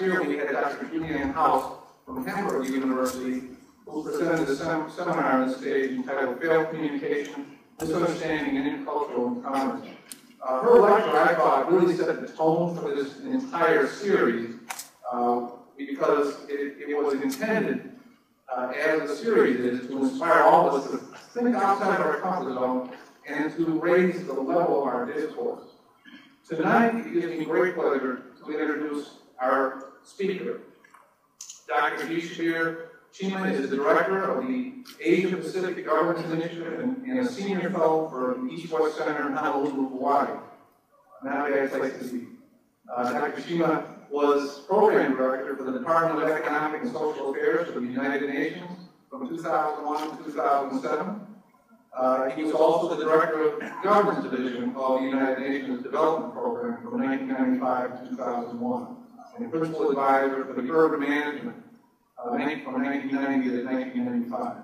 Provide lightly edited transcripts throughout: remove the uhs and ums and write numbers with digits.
last year we had Dr. Julianne House from Hamburg University, who presented a seminar on the stage entitled Failed Communication, Misunderstanding, and Intercultural Encounters. Her lecture, I thought, really set the tone for this entire series because it was intended, as the series is, to inspire all of us to think outside of our comfort zone and to raise the level of our discourse. Tonight, it gives me great pleasure to introduce our speaker. Dr. Shabbir Cheema is the director of the Asia Pacific Governance Initiative and a senior fellow for the East-West Center in Honolulu, Hawaii. Not a bad place to be. Dr. Cheema was program director for the Department of Economic and Social Affairs for the United Nations from 2001 to 2007. He was also the director of the Governance Division of the United Nations Development Program from 1995 to 2001, and principal advisor for the urban management from 1990 to 1995.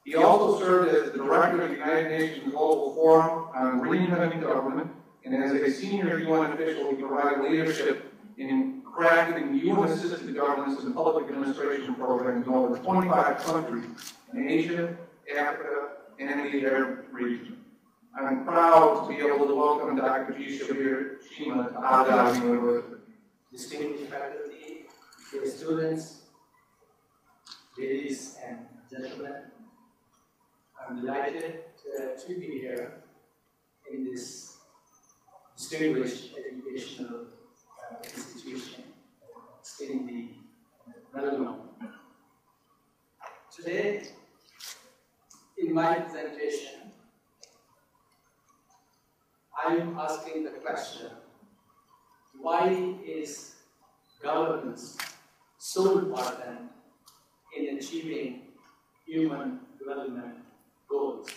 He also served as the director of the United Nations Global Forum on Reinventing Government, and as a senior UN official, he provided leadership in crafting UN-assisted governance and public administration programs in over 25 countries in Asia, Africa, and the Arab region. I'm proud to be able to welcome Dr. Shabbir Cheema to Adaab University. Distinguished faculty, dear students, ladies and gentlemen, I'm delighted to be here in this distinguished educational institution in the well-known. Today, in my presentation, I am asking the question, why is governance so important in achieving human development goals?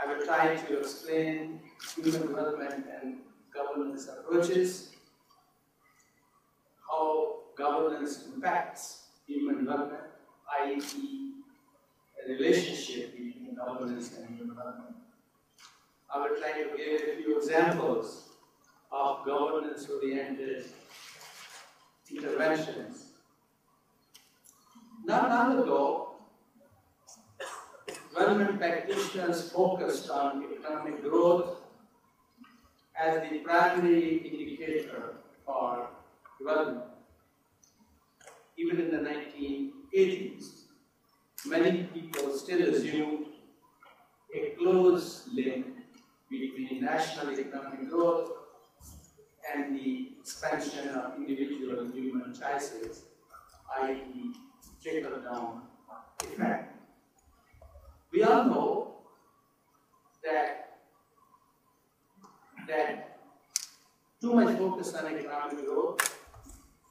I will try to explain human development and governance approaches, how governance impacts human development, i.e., a relationship between governance and human development. I will try to give a few examples of governance-oriented interventions. Not long ago, development practitioners focused on economic growth as the primary indicator for development. Even in the 1980s, many people still assumed a close link between national economic growth and the expansion of individual human choices, i.e., trickle-down effect. We all know that too much focus on economic growth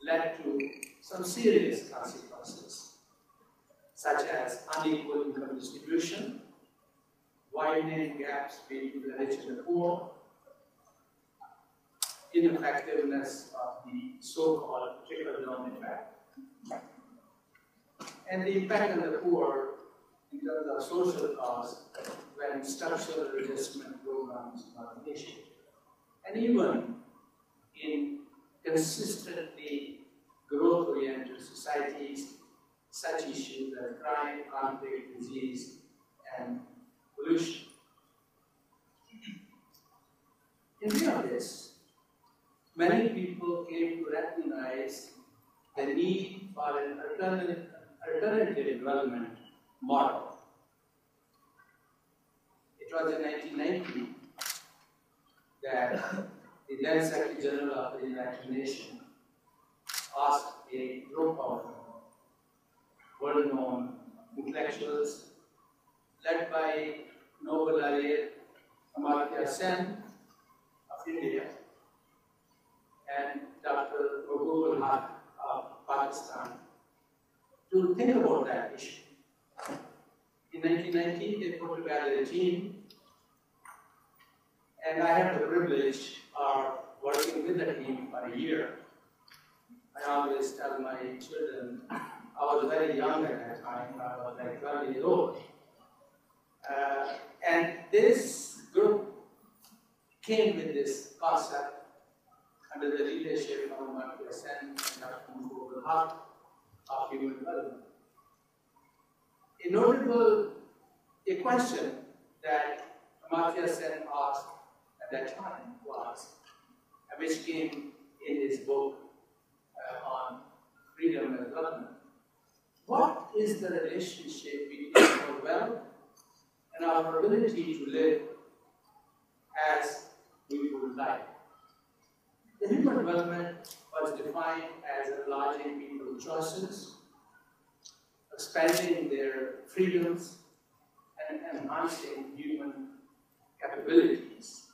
led to some serious consequences, such as unequal income distribution, widening gaps between the rich and the poor, ineffectiveness of the so-called trickle-down effect, and the impact on the poor in terms of social costs when structural adjustment programs are initiated. And even in consistently growth-oriented societies, such issues as crime, conflict, disease, and pollution. In view of this, many people came to recognize the need for an alternative development model. It was in 1990 that the then Secretary General of the United Nations asked a group of well-known intellectuals led by Nobel laureate Amartya Sen of India and Dr. Mahbub Haq of Pakistan to think about that issue. In 1990, they put together a team, and I had the privilege of working with the team for a year. I always tell my children, I was very young at that time, I was like 12 years old. And this group came with this concept under the leadership of Amartya Sen and Dr. Global Heart of Human Development. A question that Amartya Sen asked at that time was, which came in his book on freedom and development. What is the relationship between our wealth and our ability to live as we would like? The human development was defined as enlarging people's choices, expanding their freedoms, and enhancing human capabilities.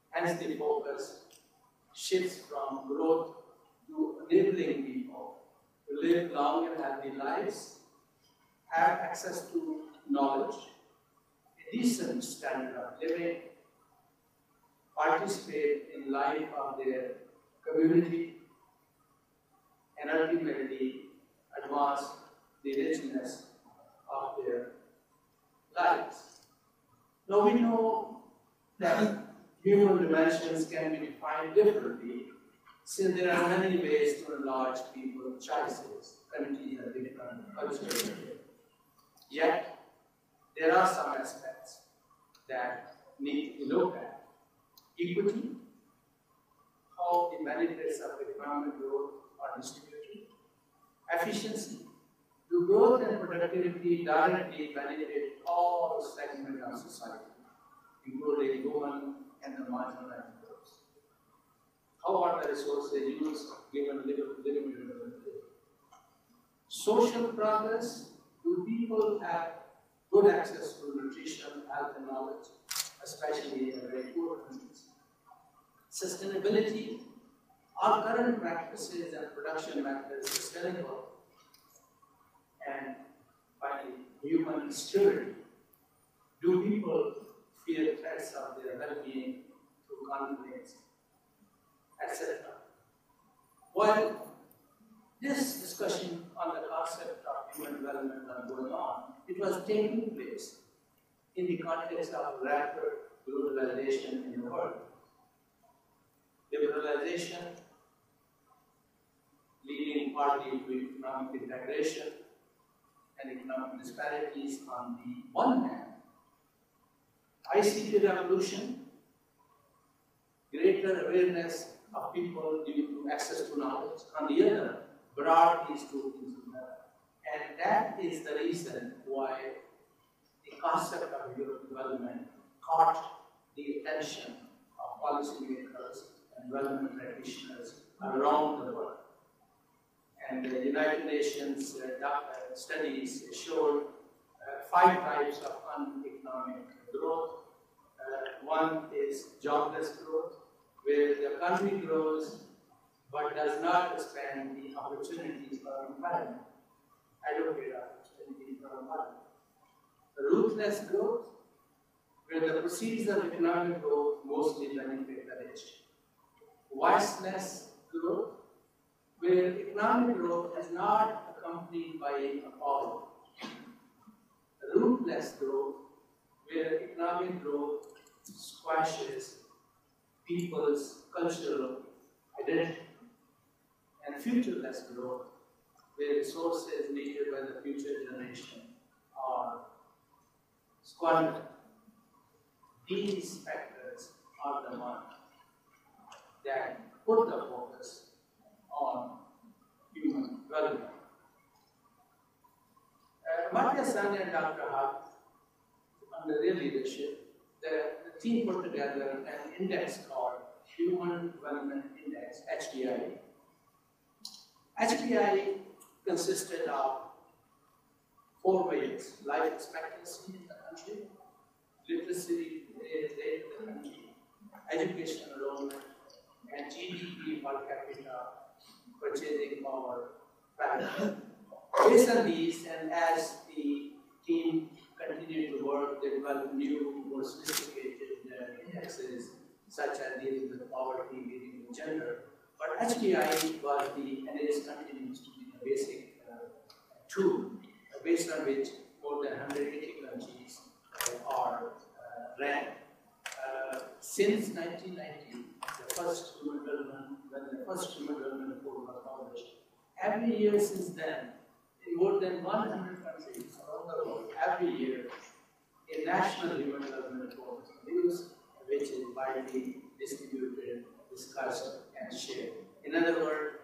Hence, the focus shifts from growth to enabling people to live long and healthy lives, have access to knowledge, a decent standard of living, participate in life of their community, and ultimately advance the richness of their lives. Now we know that human dimensions can be defined differently, since there are many ways to enlarge people's choices. Countries have different cultures. Yet, there are some aspects that need to be looked at. Equity, how the benefits of economic growth are distributed. Efficiency, do growth and productivity directly benefit all segments of society, including women and the marginalized groups? How are the resources used given living availability? Social progress, do people have good access to nutrition, health, and knowledge, especially in very poor countries? Sustainability, are current practices and production methods sustainable? And finally, human security, do people fear threats of their well-being through conflicts, etc.? While this discussion on the concept of human development was going on, it was taking place in the context of rapid globalization in the world. Liberalization leading partly to economic integration and economic disparities on the one hand, ICT revolution, greater awareness of people due to access to knowledge, on the other, brought these two things together. And that is the reason why the concept of European development caught the attention of policymakers and development practitioners around the world. And the United Nations studies showed 5 types of uneconomic growth. One is jobless growth, where the country grows but does not expand the opportunities for employment, adequate opportunities for employment. Ruthless growth, where the proceeds of economic growth mostly benefit the rich. Viceless growth, where economic growth is not accompanied by poverty. Rootless growth, where economic growth squashes people's cultural identity. And futureless growth, where resources needed by the future generation are squandered. These factors are the ones that put the focus on human development. Amartya Sen and Dr. Haq, under their leadership, the team put together an index called Human Development Index, HDI. HDI consisted of 4 measures: life expectancy in the country, literacy rate in the country, education enrollment, and GDP per capita purchasing power parameter. Based on these, and as the team continued to work, they developed new, more sophisticated indexes, such as dealing with poverty, dealing with gender. But HDI was and is continues to be the basic tool based on which more than 180 countries are ranked. Since 1990, the first human development, when the first human development report was published, every year since then, in more than 100 countries around the world, every year, a national human development report is produced, which is widely distributed, discussed, and shared. In other words,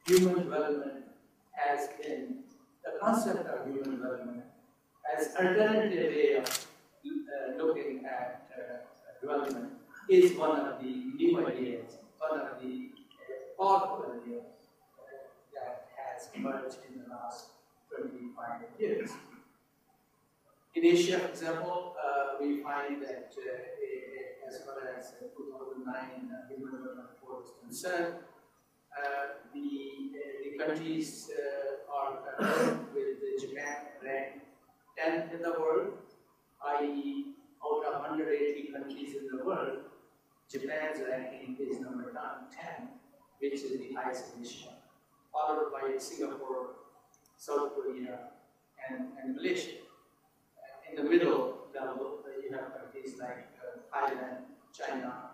human development has been, the concept of human development as alternative way of looking at development is one of the new ideas, one of the powerful ideas that has emerged in the last 25 years. In Asia, for example, we find that as far as 2009 human development report is concerned, the countries are with Japan ranked 10th in the world, i.e. out of 180 countries in the world, Japan's ranking is number 10, which is the highest in Asia, followed by Singapore, South Korea, and Malaysia. In the middle level, you have countries like Thailand, China,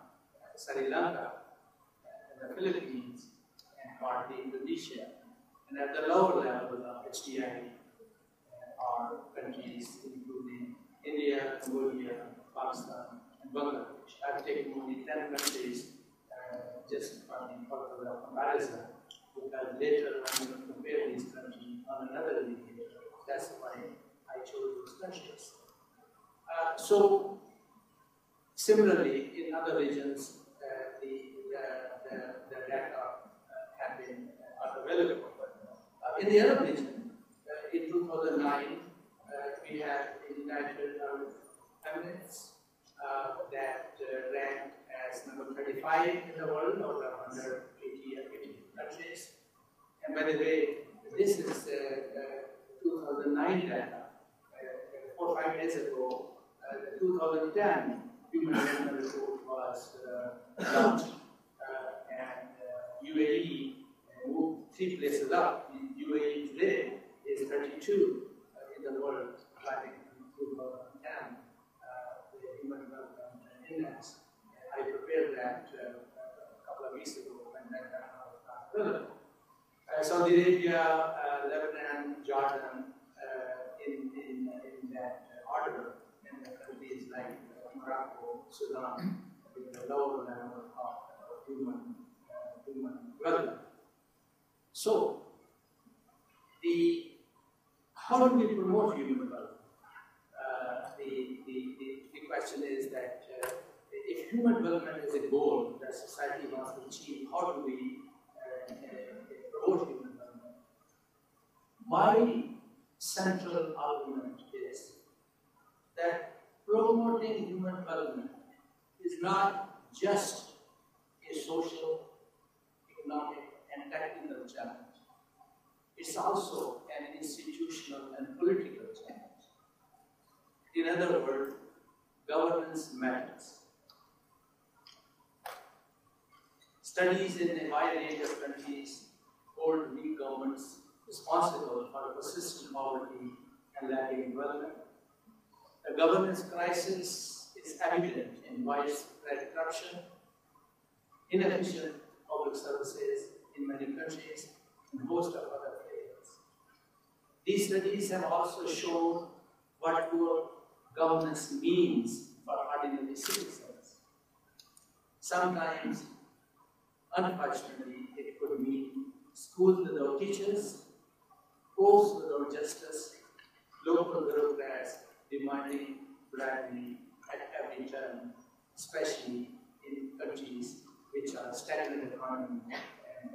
Sri Lanka, and the Philippines, and partly Indonesia. And at the lower level of HDI are countries including India, Cambodia, Pakistan, and Bangladesh. I've taken only 10 countries just for the purpose of comparison, because later I'm going to compare these countries on another indicator. That's why I chose those countries. So, similarly, in other regions, the data have been available. In the Arab region, in 2009, we had the United Arab Emirates that ranked as number 35 in the world out of 180 countries. And by the way, this is 2009 data. 4 or 5 days ago, the 2010 Human Development Report was launched, and UAE moved 3 places up. UAE today is 32 in the world, climbing in 2010, the Human Development Index. I prepared that a couple of weeks ago when that was available. Saudi Arabia, Lebanon, Jordan, in that order, and the countries like Morocco, Sudan, with the lower level of human development. So, how do we promote human development? The question is that if human development is a goal that society wants to achieve, how do we promote human development? My central argument is that promoting human development is not just a social, economic, and technical challenge. It's also an institutional and political challenge. In other words, governance matters. Studies in a wide range of countries hold weak governments responsible for persistent poverty and lacking development. The governance crisis is evident in widespread corruption, inefficient public services in many countries, and a host of other areas. These studies have also shown what poor governance means for ordinary citizens. Sometimes, unfortunately, it could mean schools without teachers, courts without justice, local bureaucrats demanding bribery at every turn, especially in countries which are stagnant economy and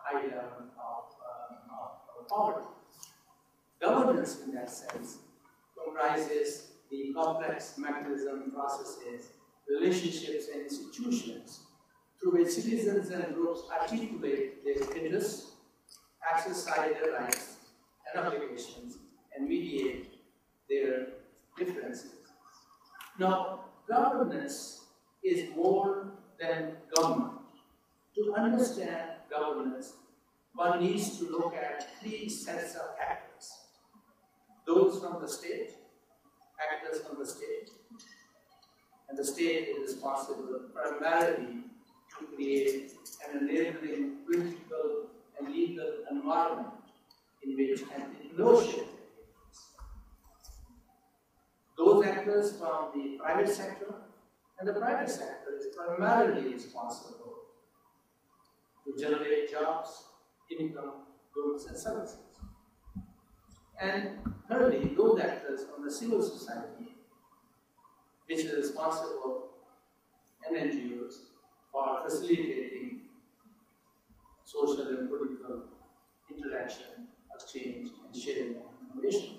high level of poverty. Governance, in that sense, comprises the complex mechanism, processes, relationships, and institutions through which citizens and groups articulate their interests, exercise their rights and obligations, and mediate their differences. Now, governance is more than government. To understand governance, one needs to look at 3 sets of actors. Those from the state, actors from the state, and the state is responsible primarily to create an enabling political and legal environment in which entrepreneurship takes. Those actors from the private sector, and the private sector is primarily responsible to generate jobs, income, goods, and services. And thirdly, those actors from the civil society, which is responsible, and NGOs, for facilitating social and political interaction, exchange, and sharing of information.